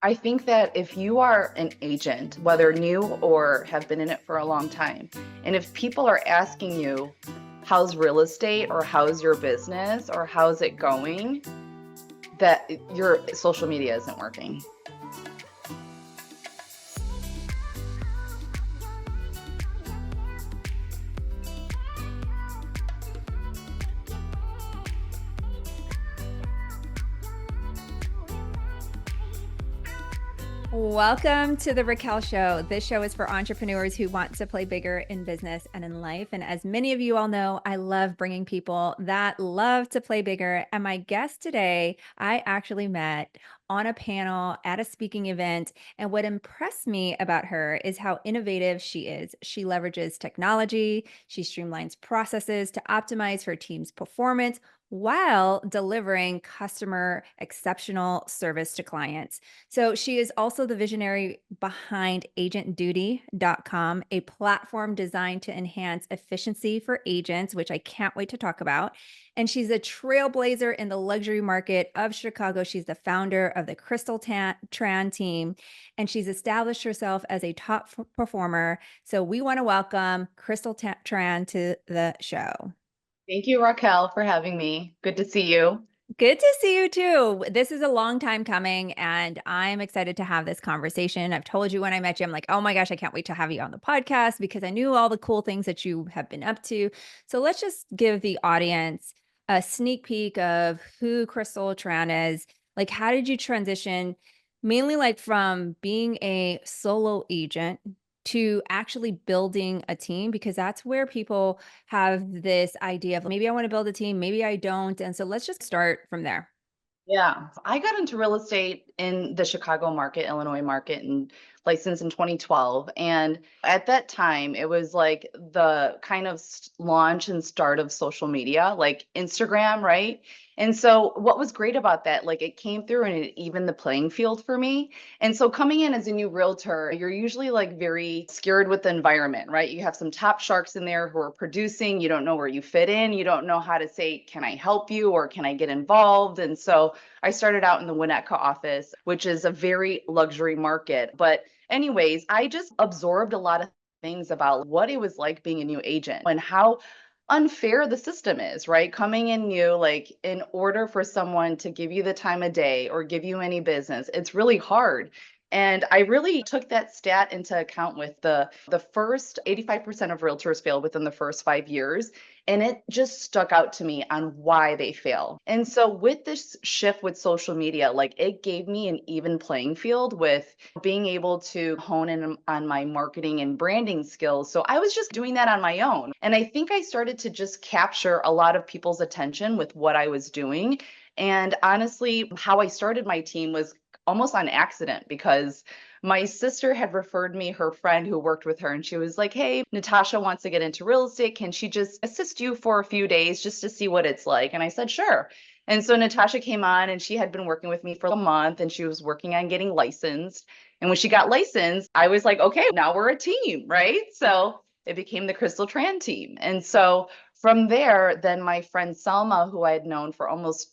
I think that if you are an agent, whether new or have been in it for a long time, and if people are asking you, how's real estate or how's your business or how's it going, that your social media isn't working. Welcome to the Raquel Show. This show is for entrepreneurs who want to play bigger in business and in life. And as many of you all know, I love bringing people that love to play bigger. And my guest today, I actually met on a panel at a speaking event. And what impressed me about her is how innovative she is. She leverages technology, she streamlines processes to optimize her team's performance while delivering customer exceptional service to clients. So she is also the visionary behind AgentDuty.com, a platform designed to enhance efficiency for agents, which I can't wait to talk about. And she's a trailblazer in the luxury market of Chicago. She's the founder of the Crystal Tran team, and she's established herself as a top performer. So we want to welcome Crystal Tran to the show. Thank you, Raquel, for having me. Good to see you. Good to see you too. This is a long time coming, and I'm excited to have this conversation. I've told you when I met you, I'm like, oh my gosh, I can't wait to have you on the podcast because I knew all the cool things that you have been up to. So let's just give the audience a sneak peek of who Crystal Tran is. Like, how did you transition mainly like from being a solo agent to actually building a team? Because that's where people have this idea of maybe I want to build a team, maybe I don't. And so let's just start from there. Yeah, I got into real estate in the Chicago market, Illinois market, and licensed in 2012. And at that time, it was like the kind of launch and start of social media, like Instagram, right? And so, what was great about that, like it came through and it evened the playing field for me. And so, coming in as a new realtor, you're usually like very scared with the environment, right? You have some top sharks in there who are producing, you don't know where you fit in, you don't know how to say, can I help you or can I get involved? And so, I started out in the Winnetka office, which is a very luxury market. But, anyways, I just absorbed a lot of things about what it was like being a new agent and how unfair the system is, right? Coming in new, like in order for someone to give you the time of day or give you any business, it's really hard. And I really took that stat into account with the first 85% of realtors fail within the first 5 years. And it just stuck out to me on why they fail. And so with this shift with social media, like it gave me an even playing field with being able to hone in on my marketing and branding skills. So I was just doing that on my own. And I think I started to just capture a lot of people's attention with what I was doing. And honestly, how I started my team was almost on accident because my sister had referred me her friend who worked with her, and she was like, hey, Natasha wants to get into real estate. Can she just assist you for a few days just to see what it's like? And I said, sure. And so Natasha came on and she had been working with me for a month and she was working on getting licensed. And when she got licensed, I was like, okay, now we're a team, right? So it became the Crystal Tran team. And so from there, then my friend Selma, who I had known for almost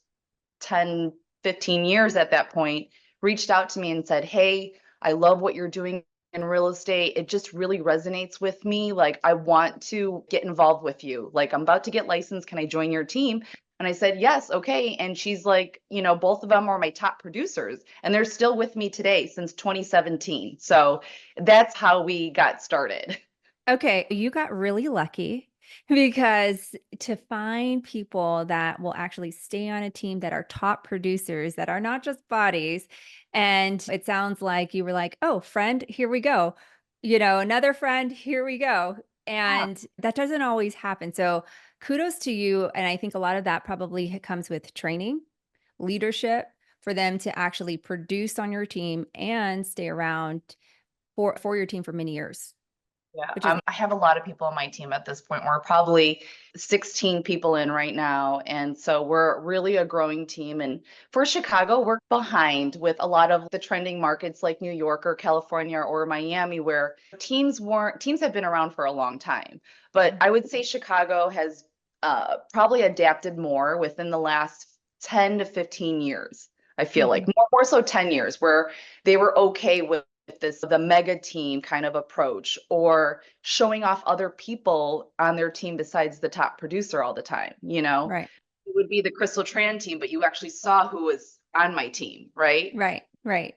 10, 15 years at that point, reached out to me and said, hey, I love what you're doing in real estate. It just really resonates with me. Like, I want to get involved with you. Like, I'm about to get licensed. Can I join your team? And I said, yes, okay. And she's like, both of them are my top producers and they're still with me today since 2017. So that's how we got started. Okay, you got really lucky because to find people that will actually stay on a team that are top producers that are not just bodies. And it sounds like you were like, oh, friend, here we go. Another friend, here we go. Yeah. And that doesn't always happen. So kudos to you. And I think a lot of that probably comes with training, leadership for them to actually produce on your team and stay around for your team for many years, Yeah, which is I have a lot of people on my team at this point. We're probably 16 people in right now. And so we're really a growing team. And for Chicago, we're behind with a lot of the trending markets like New York or California or Miami, where teams have been around for a long time. But I would say Chicago has probably adapted more within the last 10 to 15 years. I feel like Mhm. more so 10 years where they were okay with this, the mega team kind of approach or showing off other people on their team besides the top producer all the time. Right. It would be the Crystal Tran team, but you actually saw who was on my team, right? Right. Right.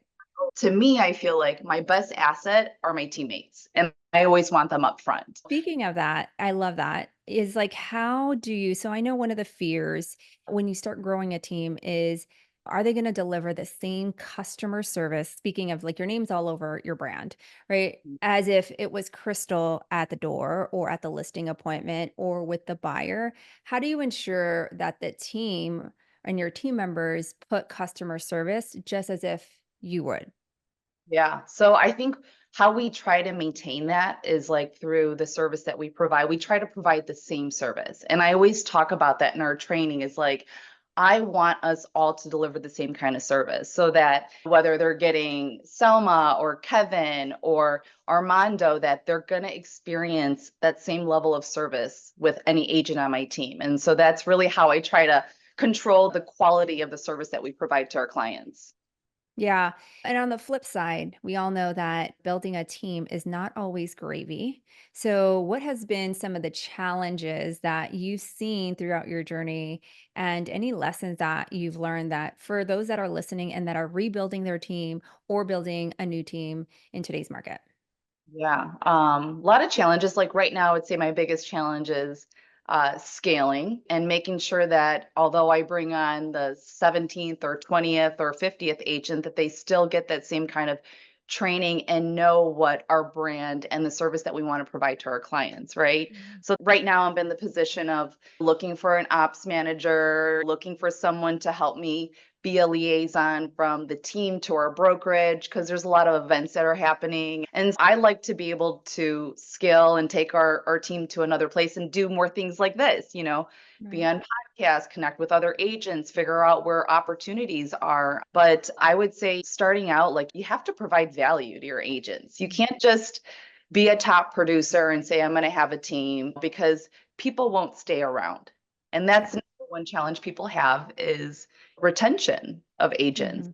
To me, I feel like my best asset are my teammates, and I always want them up front. Speaking of that, I love that. Is like, how do you? So I know one of the fears when you start growing a team is, are they going to deliver the same customer service? Speaking of like your name's all over your brand, right? As if it was Crystal at the door or at the listing appointment or with the buyer. How do you ensure that the team and your team members put customer service just as if you would? Yeah. So I think how we try to maintain that is like through the service that we provide. We try to provide the same service. And I always talk about that in our training is like, I want us all to deliver the same kind of service so that whether they're getting Selma or Kevin or Armando, that they're going to experience that same level of service with any agent on my team. And so that's really how I try to control the quality of the service that we provide to our clients. Yeah. And on the flip side, we all know that building a team is not always gravy. So, what has been some of the challenges that you've seen throughout your journey and any lessons that you've learned that for those that are listening and that are rebuilding their team or building a new team in today's market? Yeah, a lot of challenges. Like right now, I'd say my biggest challenge is scaling and making sure that although I bring on the 17th or 20th or 50th agent, that they still get that same kind of training and know what our brand and the service that we want to provide to our clients, right? Mhm. So right now, I'm in the position of looking for an ops manager, looking for someone to help me be a liaison from the team to our brokerage because there's a lot of events that are happening. And I like to be able to scale and take our team to another place and do more things like this, be Right. on podcasts, connect with other agents, figure out where opportunities are. But I would say starting out, like you have to provide value to your agents. You can't just be a top producer and say, I'm going to have a team because people won't stay around. And Yeah. that's the number one challenge people have is retention of agents.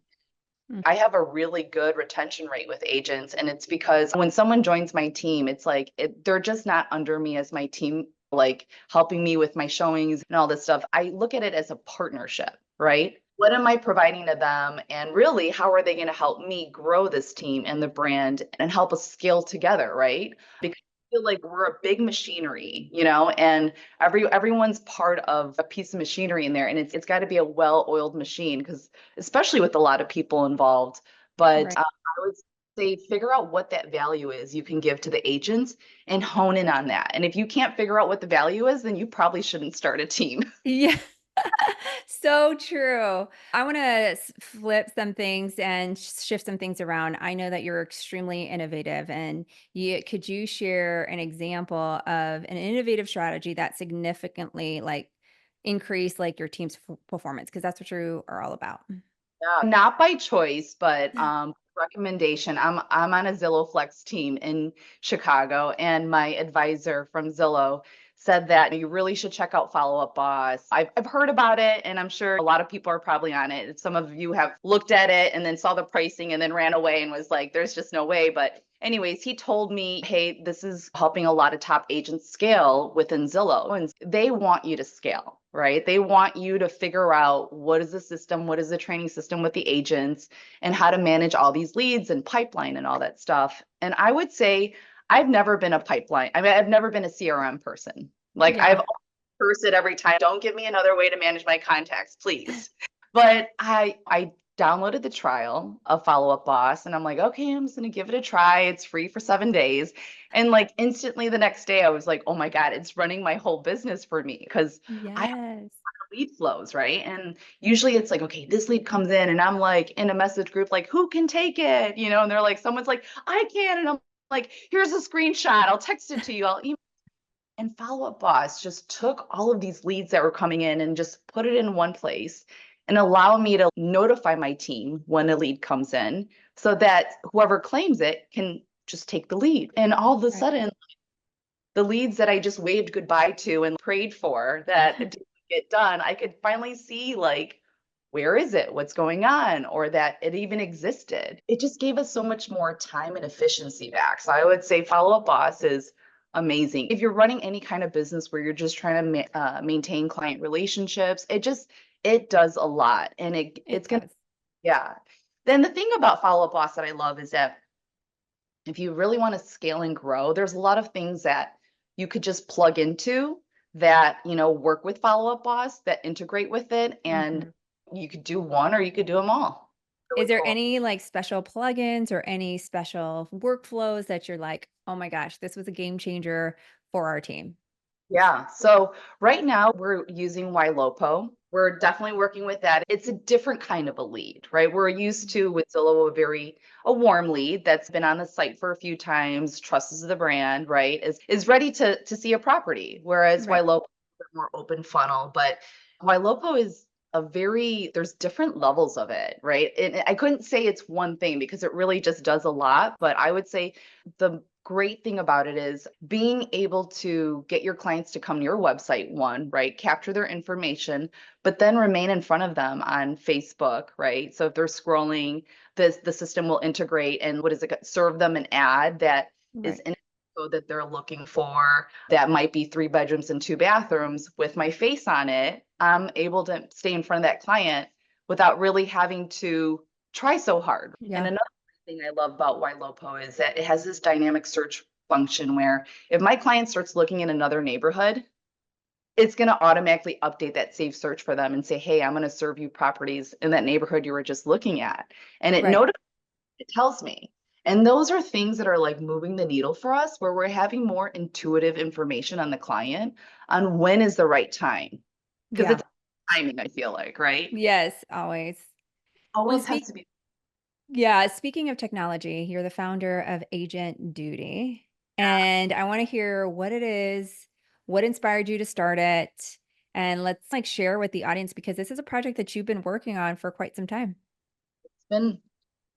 Hmm. Hmm. I have a really good retention rate with agents, and it's because when someone joins my team, it's like they're just not under me as my team, like helping me with my showings and all this stuff. I look at it as a partnership, right? What am I providing to them? And really, how are they going to help me grow this team and the brand and help us scale together, right? Because I feel like we're a big machinery, and everyone's part of a piece of machinery in there, and it's got to be a well-oiled machine because especially with a lot of people involved. But Right. I would say figure out what that value is you can give to the agents and hone in on that. And if you can't figure out what the value is, then you probably shouldn't start a team. Yeah. So true. I want to flip some things and shift some things around. I know that you're extremely innovative, and could you share an example of an innovative strategy that significantly like increased like your team's performance? Because that's what you are all about. Yeah. Not by choice, but recommendation. I'm on a Zillow Flex team in Chicago, and my advisor from Zillow said that you really should check out Follow Up Boss. I've heard about it, and I'm sure a lot of people are probably on it. Some of you have looked at it and then saw the pricing and then ran away and was like, "There's just no way." But anyways, he told me, "Hey, this is helping a lot of top agents scale within Zillow, and they want you to scale." Right? They want you to figure out what is the system, what is the training system with the agents, and how to manage all these leads and pipeline and all that stuff. And I would say I've never been a pipeline. I mean, I've never been a CRM person. Like I've Yeah. cursed it every time. Don't give me another way to manage my contacts, please. But I downloaded the trial of Follow Up Boss and I'm like, okay, I'm just gonna give it a try. It's free for 7 days. And like instantly the next day I was like, oh my God, it's running my whole business for me because I Yes. lead flows, right? And usually it's like, okay, this lead comes in and I'm like in a message group, like, who can take it? And they're like, someone's like, I can. And I'm like, here's a screenshot. I'll text it to you. I'll email. And Follow Up Boss just took all of these leads that were coming in and just put it in one place and allow me to notify my team when a lead comes in so that whoever claims it can just take the lead. And all of a Right. sudden, the leads that I just waved goodbye to and prayed for that didn't get done, I could finally see like where is it? What's going on? Or that it even existed. It just gave us so much more time and efficiency back. So I would say Follow Up Boss is amazing. If you're running any kind of business where you're just trying to maintain client relationships, it does a lot, and It it's gonna, does. yeah. Then the thing about Follow Up Boss that I love is that if you really want to scale and grow, there's a lot of things that you could just plug into that, work with Follow Up Boss that integrate with it. And Mhm. you could do one or you could do them all. Is Really there cool. any like special plugins or any special workflows that you're like, oh my gosh, this was a game changer for our team? Yeah. So right now we're using Ylopo. We're definitely working with that. It's a different kind of a lead, right? We're used to with Zillow a warm lead that's been on the site for a few times, trusts the brand, right? Is ready to see a property. Whereas Right. Ylopo is a bit more open funnel, but Ylopo is there's different levels of it, right? And I couldn't say it's one thing because it really just does a lot, but I would say the great thing about it is being able to get your clients to come to your website, one, right? Capture their information, but then remain in front of them on Facebook, right? So if they're scrolling, the system will integrate and what is it, serve them an ad that is Right. in code that they're looking for that might be 3 bedrooms and 2 bathrooms with my face on it. I'm able to stay in front of that client without really having to try so hard. And Yeah. another thing I love about Ylopo is that it has this dynamic search function where if my client starts looking in another neighborhood, it's going to automatically update that safe search for them and say, hey, I'm going to serve you properties in that neighborhood you were just looking at. And Right. it tells me. And those are things that are like moving the needle for us, where we're having more intuitive information on the client on when is the right time. Because Yeah. it's timing, I feel like, right? Yes, always. Well, Always has to be. speaking of technology, you're the founder of Agent Duty, Yeah. and I want to hear what it is, what inspired you to start it, and let's like share with the audience because this is a project that you've been working on for quite some time. It's been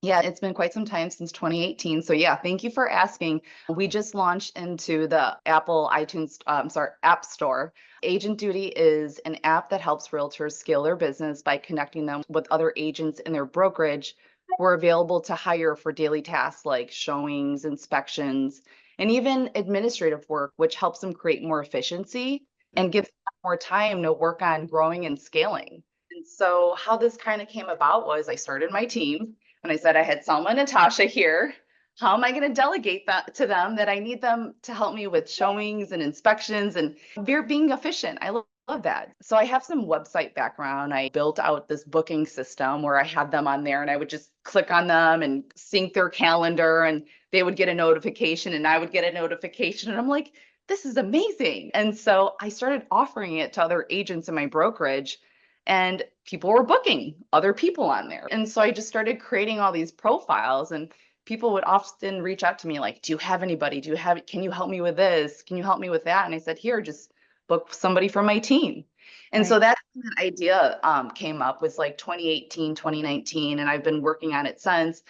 Yeah, it's been quite some time since 2018. So yeah, thank you for asking. We just launched into the Apple iTunes, sorry, App Store. Agent Duty is an app that helps realtors scale their business by connecting them with other agents in their brokerage who are available to hire for daily tasks like showings, inspections, and even administrative work, which helps them create more efficiency and gives them more time to work on growing and scaling. And so how this kind of came about was I started my team and I said, I had Selma and Natasha here. How am I going to delegate that to them that I need them to help me with showings and inspections and they're being efficient? Love that. So I have some website background. I built out this booking system where I had them on there and I would just click on them and sync their calendar and they would get a notification and I would get a notification. And I'm like, this is amazing. And so I started offering it to other agents in my brokerage and people were booking other people on there. And so I just started creating all these profiles and people would often reach out to me like, do you have anybody? Can you help me with this? Can you help me with that? And I said, here, just book somebody from my team. And so Right. that idea came up was like 2018, 2019, and I've been working on it since.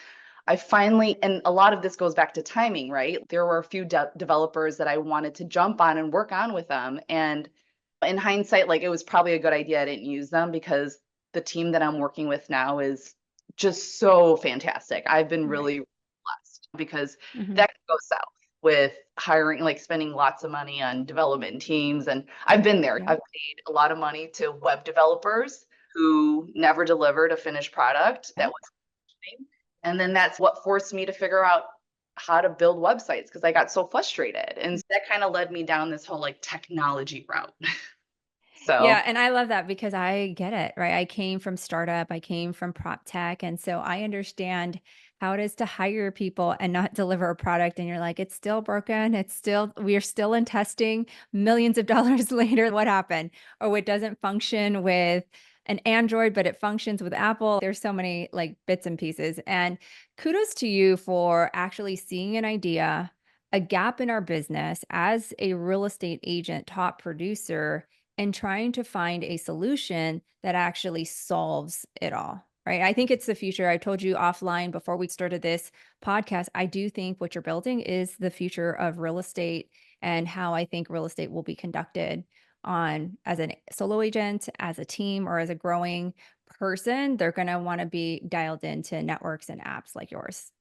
I finally, and a lot of this goes back to timing, right? There were a few developers that I wanted to jump on and work on with them. And in hindsight, like it was probably a good idea I didn't use them because the team that I'm working with now is just so fantastic. I've been Right. really blessed because Hmm. that could go south with hiring, like spending lots of money on development teams. And I've been there. Yeah. I've paid a lot of money to web developers who never delivered a finished product that Yeah. was functioning. And then that's what forced me to figure out how to build websites because I got so frustrated. And that kind of led me down this whole like technology route. Yeah, So and I love that because I get it, right? I came from startup, I came from prop tech, and so I understand how it is to hire people and not deliver a product and you're like, it's still broken, we're still in testing, millions of dollars later, what happened? Oh, it doesn't function with an Android, but it functions with Apple. There's so many like bits and pieces. And kudos to you for actually seeing an idea, a gap in our business as a real estate agent, top producer and trying to find a solution that actually solves it all. Right. I think it's the future. I told you offline before we started this podcast. I do think what you're building is the future of real estate and how I think real estate will be conducted on as a solo agent, as a team, or as a growing person, they're going to want to be dialed into networks and apps like yours.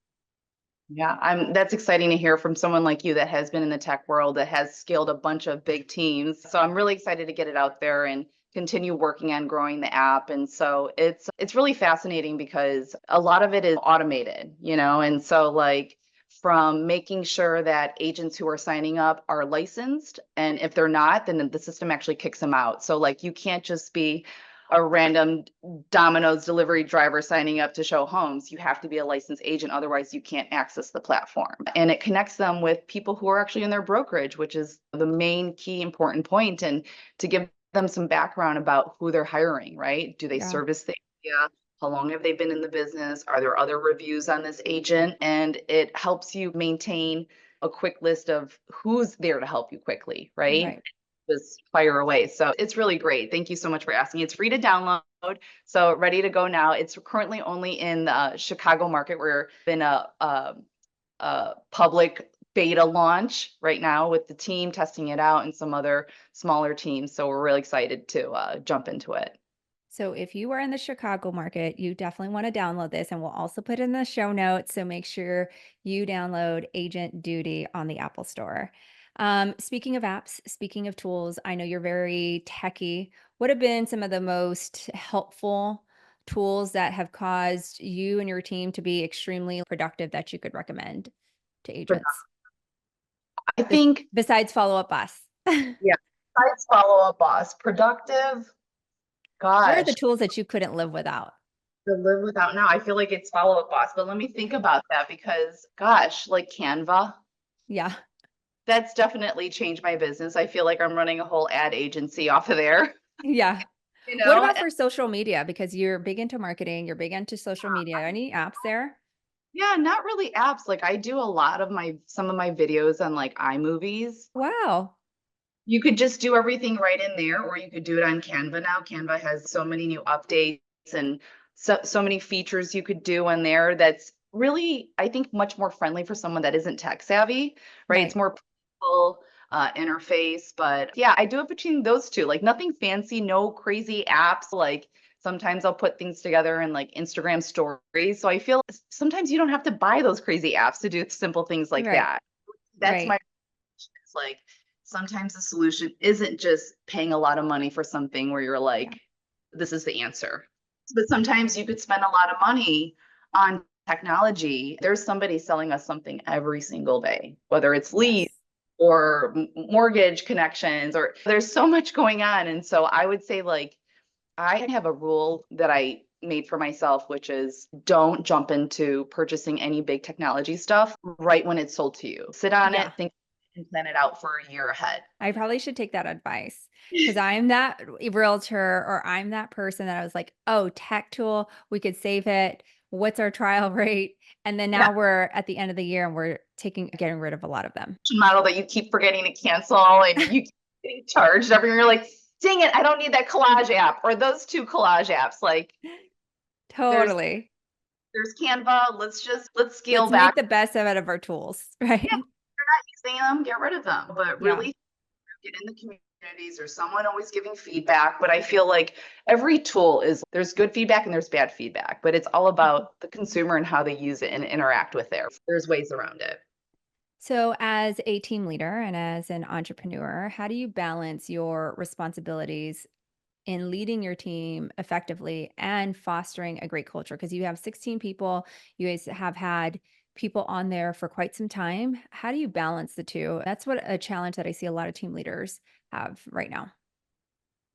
Yeah, that's exciting to hear from someone like you that has been in the tech world, that has scaled a bunch of big teams. So I'm really excited to get it out there and continue working on growing the app. And so it's really fascinating because a lot of it is automated, and so like from making sure that agents who are signing up are licensed, and if they're not, then the system actually kicks them out. So like you can't just be a random Domino's delivery driver signing up to show homes. You have to be a licensed agent, otherwise you can't access the platform. And it connects them with people who are actually in their brokerage, which is the main key important point. And to give them some background about who they're hiring, right? Do they Yeah, service the area? How long have they been in the business? Are there other reviews on this agent? And it helps you maintain a quick list of who's there to help you quickly, right? right. Just fire away. So it's really great. Thank you so much for asking. It's free to download. So ready to go now. It's currently only in the Chicago market. We're in a public beta launch right now with the team testing it out and some other smaller teams. So we're really excited to jump into it. So if you are in the Chicago market, you definitely want to download this, and we'll also put it in the show notes. So make sure you download Agent Duty on the Apple Store. Speaking of apps, speaking of tools, I know you're very techy. What have been some of the most helpful tools that have caused you and your team to be extremely productive that you could recommend to But agents? I think, Besides Follow Up Boss. yeah, besides follow up boss, productive, What are the gosh, tools that you couldn't live without? to live without now. I feel like it's follow up boss, but let me think about that because gosh, like Canva. Yeah. That's definitely changed my business. I feel like I'm running a whole ad agency off of there, Yeah. you What know? about for social media? Because you're big into marketing, you're big into social media. Any apps there? Yeah, not really apps. Like I do a lot of some of my videos on like iMovies. Wow. You could just do everything right in there, or you could do it on Canva now. Canva has so many new updates and so many features you could do on there that's really, I think, much more friendly for someone that isn't tech savvy, right? It's Right. more people interface. But yeah, I do it between those two. Like nothing fancy, no crazy apps. Like sometimes I'll put things together in like Instagram stories. So I feel sometimes you don't have to buy those crazy apps to do simple things like Right. that. That's my Right. it's like sometimes the solution isn't just paying a lot of money for something where you're Yeah. like, this is the answer. But sometimes you could spend a lot of money on technology. There's somebody selling us something every single day, whether it's leads Yes. or mortgage connections, or there's so much going on. And so I would say, like, I have a rule that I made for myself, which is don't jump into purchasing any big technology stuff right when it's sold to you. Sit on it, Yeah. think and plan it out for a year ahead. I probably should take that advice because I'm that realtor or I'm that person that I was like, oh, tech tool, we could save it. What's our trial rate? And then Yeah, now we're at the end of the year and we're getting rid of a lot of them. model that you keep forgetting to cancel and you keep getting charged every year. You're like, dang it, I don't need that collage app or those two collage apps. Like there's Totally. there's Canva. Let's scale Let's back. make the best out of our tools, Yeah, right? you're not using them, get rid of them. But Yeah. really get in the communities or someone always giving feedback. But I feel like every tool there's good feedback and there's bad feedback, but it's all about the consumer and how they use it and interact with it. There's ways around it. So, as a team leader and as an entrepreneur, how do you balance your responsibilities in leading your team effectively and fostering a great culture? Because you have 16 people, you guys have had people on there for quite some time. How do you balance the two? That's what a challenge that I see a lot of team leaders have right now.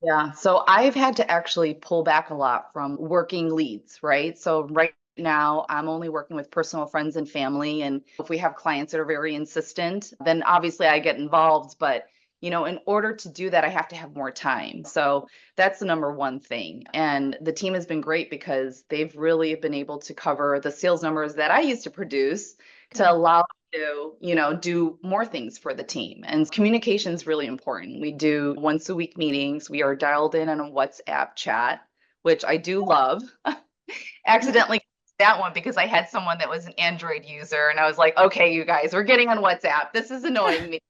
Yeah. So I've had to actually pull back a lot from working leads, right? So right now I'm only working with personal friends and family. And if we have clients that are very insistent, then obviously I get involved. But, in order to do that, I have to have more time. So that's the number one thing. And the team has been great because they've really been able to cover the sales numbers that I used to produce to Good. allow to, do more things for the team. And communication is really important. We do once a week meetings. We are dialed in on a WhatsApp chat, which I do love. Accidentally that one because I had someone that was an Android user and I was like, okay, you guys, we're getting on WhatsApp. This is annoying me.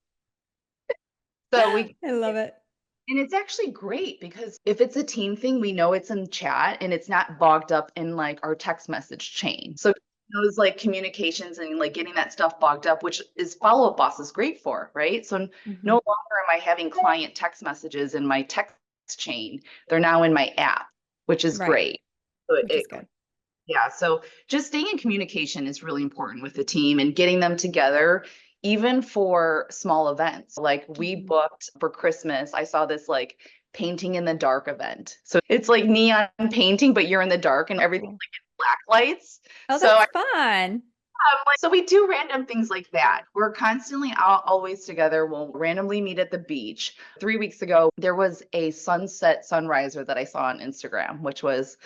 So we I love it. And it's actually great because if it's a team thing, we know it's in chat and it's not bogged up in like our text message chain. So those like communications and like getting that stuff bogged up, which is Follow Up Boss is great for, right? So no Mhm. longer am I having client text messages in my text chain. They're now in my app, which is Right, great. So which is good. yeah, so just staying in communication is really important with the team and getting them together, even for small events. Like we Mhm. booked for Christmas, I saw this like painting in the dark event. So it's like neon painting, but you're in the dark and Oh, everything's cool. like in black lights. Oh, So that's fun. so we do random things like that. We're constantly out, always together. We'll randomly meet at the beach. 3 weeks ago, there was a sunset sunriser that I saw on Instagram, which was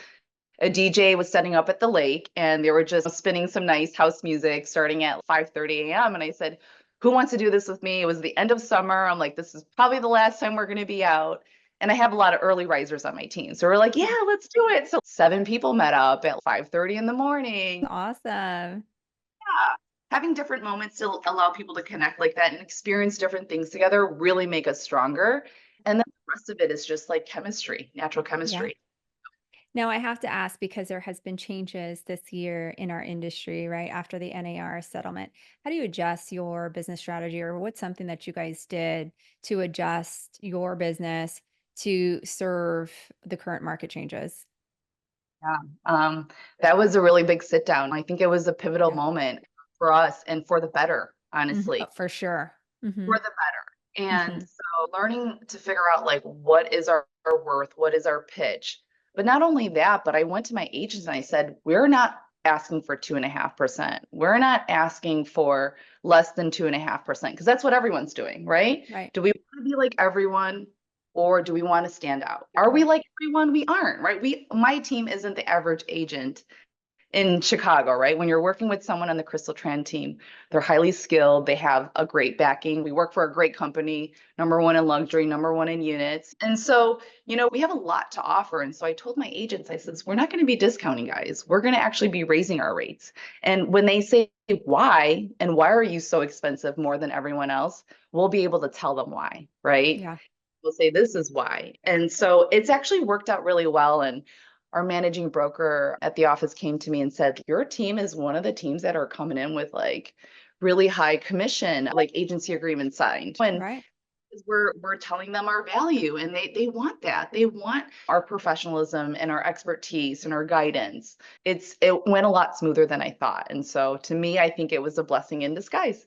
a DJ was setting up at the lake and they were just spinning some nice house music starting at 5:30 a.m. And I said, who wants to do this with me? It was the end of summer. I'm like, this is probably the last time we're going to be out. And I have a lot of early risers on my team. So we're like, yeah, let's do it. So 7 people met up at 5:30 in the morning. Awesome. Yeah. Having different moments to allow people to connect like that and experience different things together really make us stronger. And then the rest of it is just like chemistry, natural Yeah. chemistry. Now I have to ask because there has been changes this year in our industry, right? After the NAR settlement. How do you adjust your business strategy or what's something that you guys did to adjust your business to serve the current market changes? Yeah, that was a really big sit down. I think it was a pivotal Yeah. moment for us and for the better, Oh, honestly, for sure. for Hmm. the better. And Hmm. so learning to figure out like what is our worth, what is our pitch. But not only that, but I went to my agents and I said, we're not asking for 2.5%. We're not asking for less than 2.5%, because that's what everyone's doing, right? Right. Do we want to be like everyone? Or do we want to stand out? Are we Right. like everyone? We aren't, right? My team isn't the average agent in Chicago, right? When you're working with someone on the Crystal Tran team, they're highly skilled, they have a great backing. We work for a great company, number one in luxury, number one in units. And so, we have a lot to offer. And so I told my agents, I said, we're not going to be discounting, guys. We're going to actually be raising our rates. And when they say why, and why are you so expensive more than everyone else, we'll be able to tell them why, right? Yeah. Will say this is why. And so it's actually worked out really well. And our managing broker at the office came to me and said, your team is one of the teams that are coming in with like really high commission, like agency agreement signed. And Right. we're telling them our value and they want that. They want our professionalism and our expertise and our guidance. It went a lot smoother than I thought. And so to me, I think it was a blessing in disguise.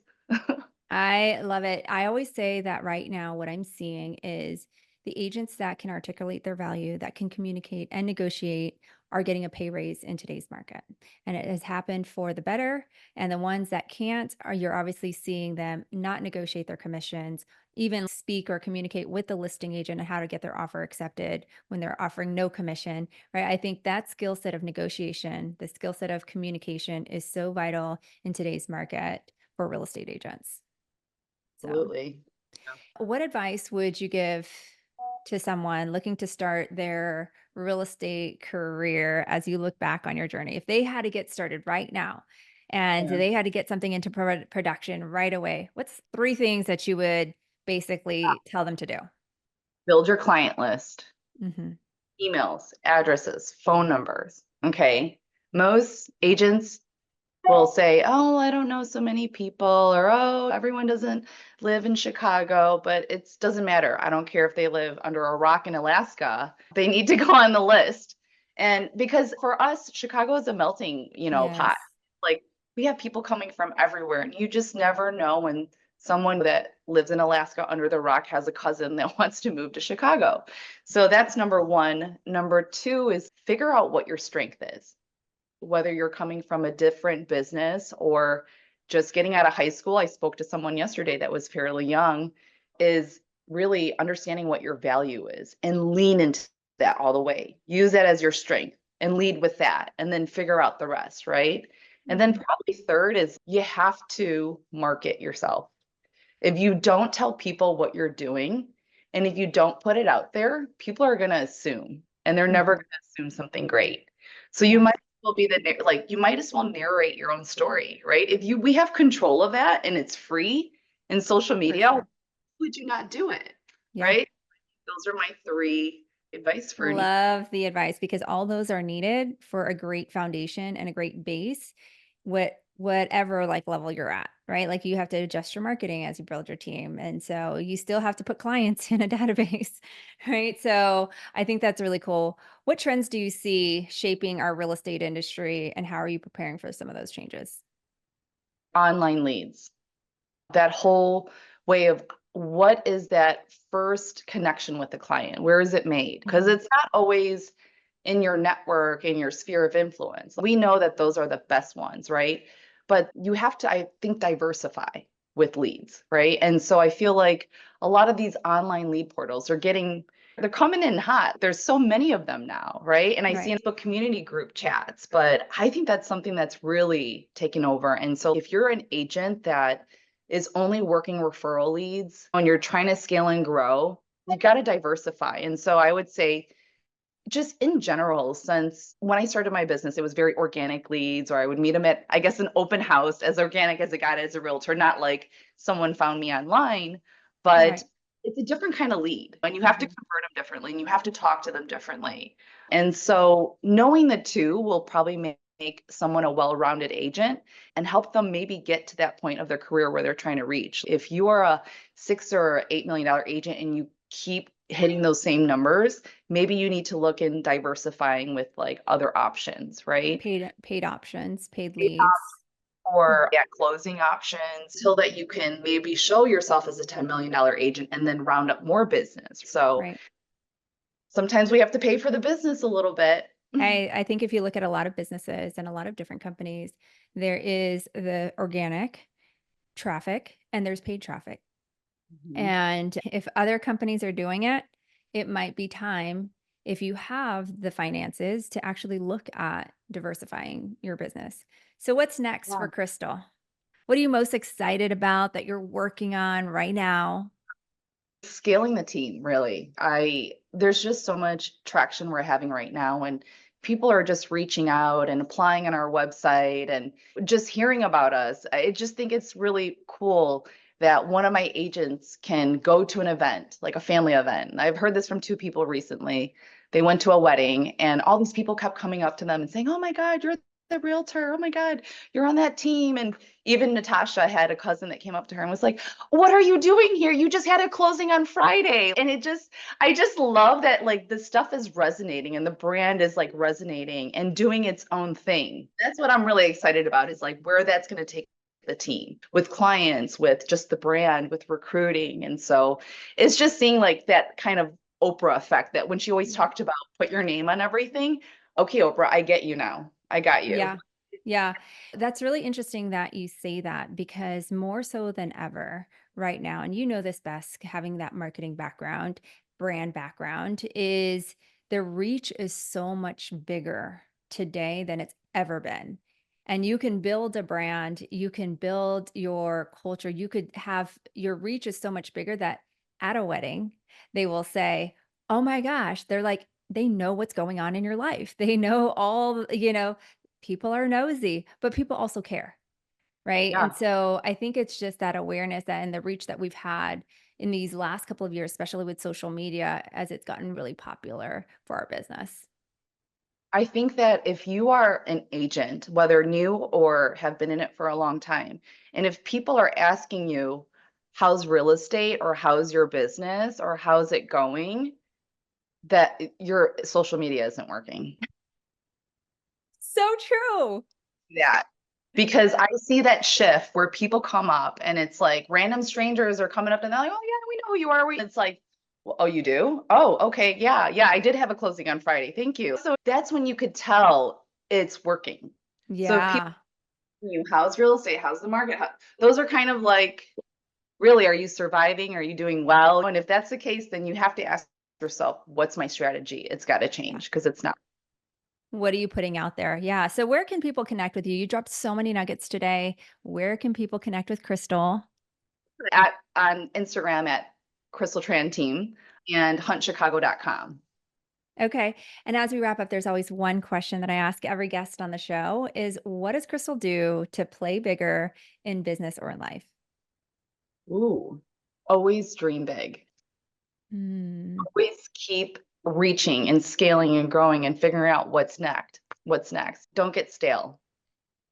I love it. I always say that right now, what I'm seeing is the agents that can articulate their value, that can communicate and negotiate, are getting a pay raise in today's market. And it has happened for the better. And the ones that can't are you're obviously seeing them not negotiate their commissions, even speak or communicate with the listing agent on how to get their offer accepted when they're offering no commission, right? I think that skill set of negotiation, the skill set of communication is so vital in today's market for real estate agents. So, Absolutely. what advice would you give to someone looking to start their real estate career as you look back on your journey? If they had to get started right now and Yeah. they had to get something into production right away, what's three things that you would basically tell them to do? Build your client list. Hmm. Emails, addresses, phone numbers. Okay. Most agents will say, oh, I don't know so many people, or oh, everyone doesn't live in Chicago, but it doesn't matter. I don't care if they live under a rock in Alaska, they need to go on the list. And because for us, Chicago is a melting, pot. Yes. Like we have people coming from everywhere, and you just never know when someone that lives in Alaska under the rock has a cousin that wants to move to Chicago. So that's number one. Number two is figure out what your strength is, whether you're coming from a different business or just getting out of high school. I spoke to someone yesterday that was fairly young, is really understanding what your value is and lean into that all the way. Use that as your strength and lead with that and then figure out the rest, right? And then Mhm. probably third is you have to market yourself. If you don't tell people what you're doing and if you don't put it out there, people are going to assume and they're never Mhm. going to assume something great. So you Yeah, might as well be you might as well narrate your own story, right? If we have control of that and it's free in social for media, why sure. would you not do it? Yeah. Right? those are my 3 advice for any. Love the advice because all those are needed for a great foundation and a great base, whatever like level you're at, right? Like you have to adjust your marketing as you build your team. And so you still have to put clients in a database, right? So I think that's really cool. What trends do you see shaping our real estate industry and how are you preparing for some of those changes? Online leads. That whole way of what is that first connection with the client? Where is it made? Because Mhm. it's not always in your network, in your sphere of influence. We know that those are the best ones, right? But you have to, I think, diversify with leads, right? And so I feel like a lot of these online lead portals are getting, they're coming in hot. There's so many of them now, right? And I see Right. in the community group chats, but I think that's something that's really taken over. And so if you're an agent that is only working referral leads when you're trying to scale and grow, you got to diversify. And so I would say, just in general, since when I started my business, it was very organic leads, or I would meet them at, I guess, an open house, as organic as it got as a realtor, not like someone found me online, but Right. it's a different kind of lead. And you have to Mhm. convert them differently and you have to talk to them differently. And so knowing the two will probably make someone a well-rounded agent and help them maybe get to that point of their career where they're trying to reach. If you are a $6 or $8 million agent and you keep hitting those same numbers, maybe you need to look in diversifying with like other options, right? Paid options, paid Paid leads. Mm. or closing options so that you can maybe show yourself as a $10 million agent and then round up more business. So Right. sometimes we have to pay for the business a little bit. I think if you look at a lot of businesses and a lot of different companies, there is the organic traffic and there's paid traffic. Mhm. And if other companies are doing it, it might be time, if you have the finances, to actually look at diversifying your business. So, what's next for Yeah. Crystal? What are you most excited about that you're working on right now? Scaling the team, really. There's just so much traction we're having right now, and people are just reaching out and applying on our website and just hearing about us. I just think it's really cool that one of my agents can go to an event, like a family event. And I've heard this from 2 people recently. They went to a wedding and all these people kept coming up to them and saying, "Oh my God, you're the realtor. Oh my God, you're on that team." And even Natasha had a cousin that came up to her and was like, "What are you doing here? You just had a closing on Friday." And I just love that like the stuff is resonating and the brand is like resonating and doing its own thing. That's what I'm really excited about is like where that's going to take the team with clients, with just the brand, with recruiting. And so it's just seeing like that kind of Oprah effect that when she always talked about put your name on everything. Okay, Oprah, I get you now. I got you. Yeah. Yeah. That's really interesting that you say that because more so than ever right now, and you know this best, having that marketing background, brand background, is the reach is so much bigger today than it's ever been. And you can build a brand, you can build your culture, you could have your reach is so much bigger that at a wedding, they will say, "Oh my gosh," they're like, they know what's going on in your life. They know all, people are nosy, but people also care, right? Yeah. And so I think it's just that awareness that and the reach that we've had in these last couple of years, especially with social media, as it's gotten really popular for our business. I think that if you are an agent, whether new or have been in it for a long time, and if people are asking you, how's real estate or how's your business or how's it going, that your social media isn't working. So true. That because I see that shift where people come up and it's like random strangers are coming up and they're like, "Oh yeah, we know who you are." It's like, "Well, oh, you do? Oh, okay, yeah, yeah. I did have a closing on Friday. Thank you." So that's when you could tell it's working. So if people Yeah. you, how's real estate? How's the market? Those are kind of like, really, are you surviving? Are you doing well? And if that's the case, then you have to ask yourself, what's my strategy? It's got to Yeah. change because it's not. What are you putting out there? Yeah. So where can people connect with you? You dropped so many nuggets today. Where can people connect with Crystal? At on Instagram at Crystal Tran Team and huntchicago.com. Okay. And as we wrap up, there's always one question that I ask every guest on the show is what does Crystal do to play bigger in business or in life? Ooh, always dream big. Mm, Always keep reaching and scaling and growing and figuring out what's next. What's next? Don't get stale.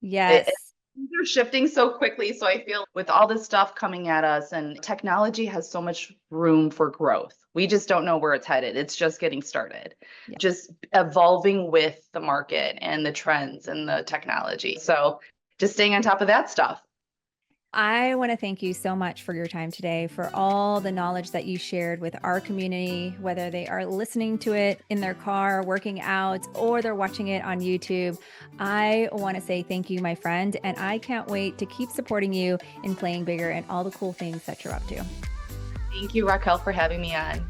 yes. Things are shifting so quickly. So I feel with all this stuff coming at us, and technology has so much room for growth. We just don't know where it's headed. It's just getting started, Yeah. just evolving with the market and the trends and the technology. So just staying on top of that stuff. I want to thank you so much for your time today, for all the knowledge that you shared with our community, whether they are listening to it in their car, working out, or they're watching it on YouTube. I want to say thank you, my friend, and I can't wait to keep supporting you in playing bigger and all the cool things that you're up to. Thank you, Raquel, for having me on.